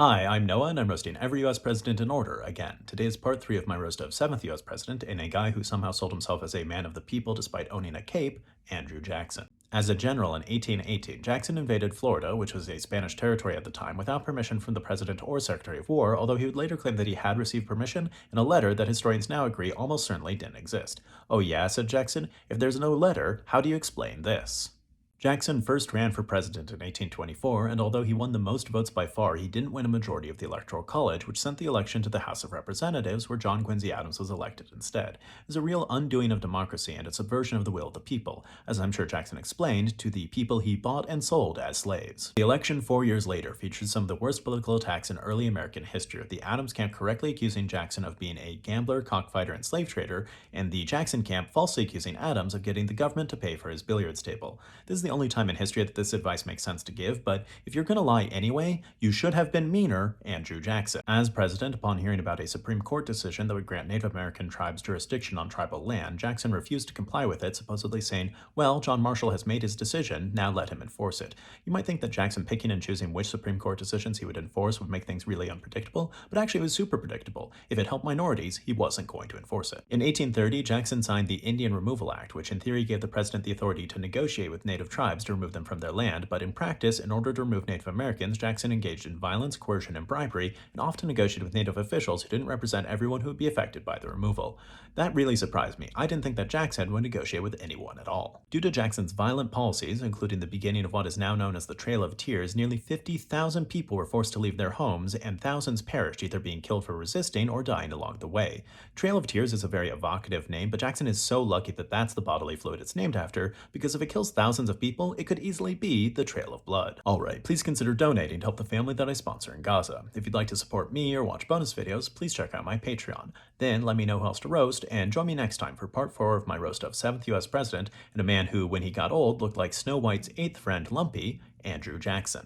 Hi, I'm Noah, and I'm roasting every US president in order again. Today is part 3 of my roast of 7th US president, and a guy who somehow sold himself as a man of the people despite owning a cape, Andrew Jackson. As a general in 1818, Jackson invaded Florida, which was a Spanish territory at the time, without permission from the president or secretary of war, although he would later claim that he had received permission in a letter that historians now agree almost certainly didn't exist. Oh yeah, said Jackson, if there's no letter, how do you explain this? Jackson first ran for president in 1824, and although he won the most votes by far, he didn't win a majority of the Electoral College, which sent the election to the House of Representatives, where John Quincy Adams was elected instead. It was a real undoing of democracy and a subversion of the will of the people, as I'm sure Jackson explained, to the people he bought and sold as slaves. The election 4 years later featured some of the worst political attacks in early American history, with the Adams camp correctly accusing Jackson of being a gambler, cockfighter, and slave trader, and the Jackson camp falsely accusing Adams of getting the government to pay for his billiards table. This is the only time in history that this advice makes sense to give, but if you're gonna lie anyway, you should have been meaner, Andrew Jackson. As president, upon hearing about a Supreme Court decision that would grant Native American tribes jurisdiction on tribal land, Jackson refused to comply with it, supposedly saying, well, John Marshall has made his decision, now let him enforce it. You might think that Jackson picking and choosing which Supreme Court decisions he would enforce would make things really unpredictable, but actually it was super predictable. If it helped minorities, he wasn't going to enforce it. In 1830, Jackson signed the Indian Removal Act, which in theory gave the president the authority to negotiate with Native tribes to remove them from their land, but in practice, in order to remove Native Americans, Jackson engaged in violence, coercion, and bribery, and often negotiated with Native officials who didn't represent everyone who would be affected by the removal. That really surprised me. I didn't think that Jackson would negotiate with anyone at all. Due to Jackson's violent policies, including the beginning of what is now known as the Trail of Tears, nearly 50,000 people were forced to leave their homes, and thousands perished, either being killed for resisting or dying along the way. Trail of Tears is a very evocative name, but Jackson is so lucky that that's the bodily fluid it's named after, because if it kills thousands of people, it could easily be the Trail of Blood. Alright, please consider donating to help the family that I sponsor in Gaza. If you'd like to support me or watch bonus videos, please check out my Patreon. Then let me know who else to roast, and join me next time for part 4 of my roast of 7th US President and a man who, when he got old, looked like Snow White's 8th friend Lumpy, Andrew Jackson.